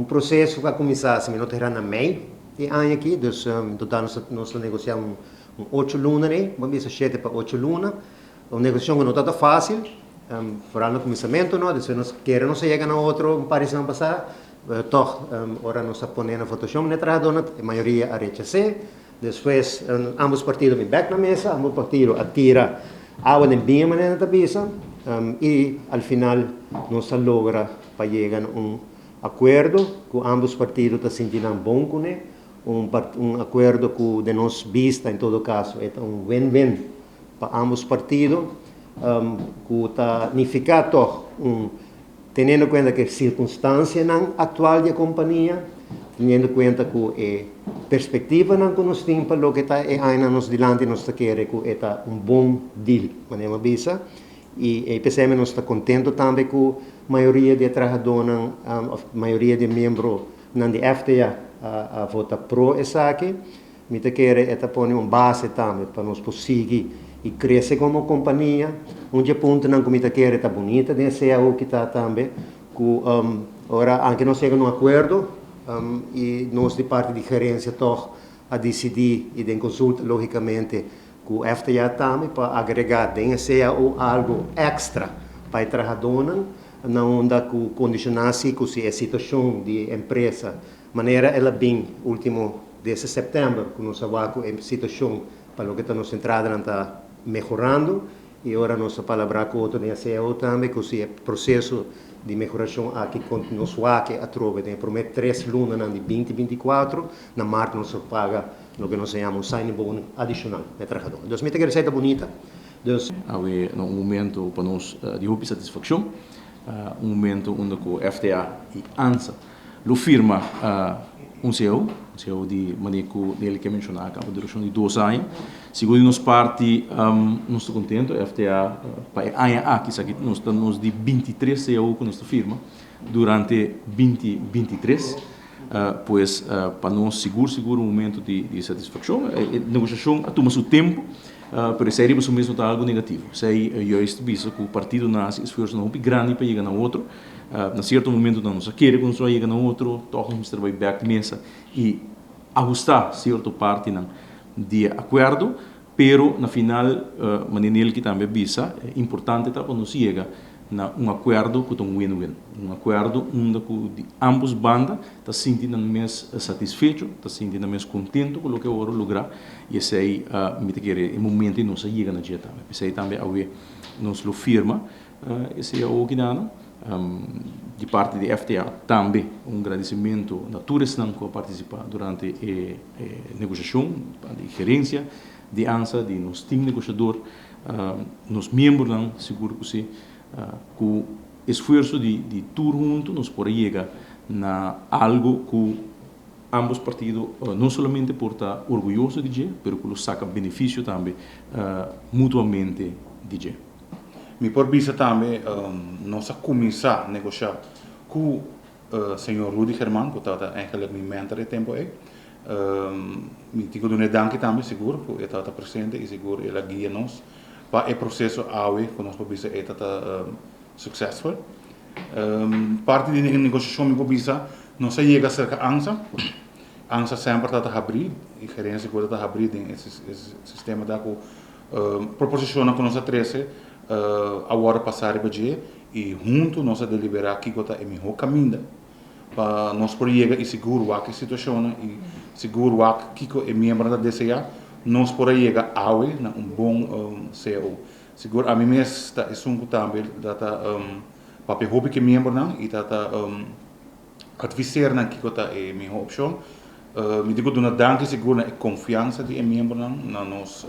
processo que vai começar se não terá na mei de ano aqui, então em total nós negociamos 8 lunas, vamos ver 7 para 8 lunas, uma negociação que não está fácil, fora no começamento, não, depois nós queremos chegar a outro país não passar, toch, ora nós estamos ponendo a votação na trajadora, a maioria a rechazar, depois ambos partidos vêm back na mesa, ambos partidos atira água de bem maneira na cabeça, e al final nós logra para chegar a acordo que ambos partidos estão sentindo bom com ele, acordo que de nossa vista, em todo caso, é win-win para ambos partidos, que está significado, tendo em conta que a circunstância atual da companhia, tendo em conta que a perspectiva que nós temos para o que está ainda nos diante, nós queremos que é bom deal, maneira bisa, e especialmente nós estamos contentos também com a maioria de trabalhadores, a maioria de membros da FTA a votar pro essa aqui, me quer pôr uma base também para nós conseguir e crescer como companhia, ponto não como quer está bonita, desse é o que está também, que ora anche nós chegamos a um acordo e nós de parte de gerência toch a decidir e de consulta logicamente com o FTA também para agregar desse algo extra para o trabalhador, não onda que condicionasse com a situação de empresa, maneira ela bem último desse setembro, que nós sabemos que a situação para o que está nos entrada está melhorando e agora nós palavra com outro da CEO também que o processo de melhoração aqui continua aqui a trova de promete 3 lunas de 2024 na marca nós paga o que nós chamamos sign bonus adicional de trabalhador. Então, me tem que receita bonita. É um momento para nós de muita satisfação, um momento onde o FTA e ANSA lo firma um CEO de maneira que ele quer mencionar a duração de 2 anos. Segundo nós parte, nós estamos contentes, a FTA para a que nós estamos de 23 CEO que nós firma durante 2023, pois para nós seguro um momento de satisfação. A negociação toma seu tempo, mas seria mesmo algo negativo. Sei eu visto que o partido nasce esforço não grande para chegar a outro. Na certo momento não nos quer construir chegar a outro, tornamos trabalhar back mesa e ajustar certa parte de acordo, pero na final maneira que também visa é importante para nós chegar na acordo que é win-win, acordo onde ambos bandas estão sentindo mais satisfeito, estão sentindo mais contento com o que agora lograr e esse aí me quer momento que nós chegamos na dia também, esse aí também nós lo firma, esse é o que dá de parte de FTA também agradecimento a todos que participaram durante a negociação, de gerência, de ANSA, de nosso time negociador, nos membros, seguro que sim, com o esforço de tudo junto, nós podemos chegar a algo que ambos partidos não somente por estar orgulhosos de G, mas que saca benefício também mutuamente de G. Me por visa também nós começar a negociar com o senhor Rudy Germán, que está eigenlijk meu mentor em tempo aí. Me digo do nedanque também seguro, que ele está presente e seguro ele guia nós para o processo awe que nós visa está successful. Parte da negociação me visa nós chega cerca ANSA sempre está a abrir e gerência que está a abrir esse sistema da que proporciona que nós atrese a hora passar para dia e junto nós a deliberar que está é melhor caminho para nós poder chegar e seguro a situação e seguro a que é membro da DCA nós poder chegar a bom CEO seguro a mim mesmo está é sunco também data para hobby que membro não e data advisar na que está é melhor opção me digo dona danke seguro na confiança de membro não na nós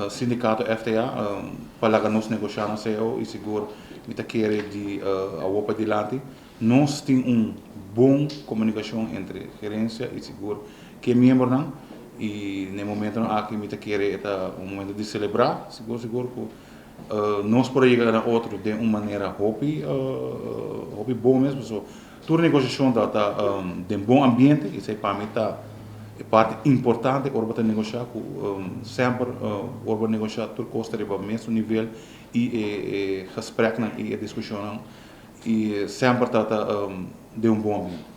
sindicato FTA para nós negociar na CEO e seguro me tá querer de a opa dilante nós tem bom comunicação entre gerência e seguro que é membro não e no momento aqui me tá querer é momento de celebrar seguro que nós podemos chegar a outro de uma maneira hobby bom mesmo toda negociação tá de bom ambiente isso é para mim tá é parte importante para negociar com sempre para negociar tudo custa para o mesmo nível e gesprek e discussão e sempre tá de bom ambiente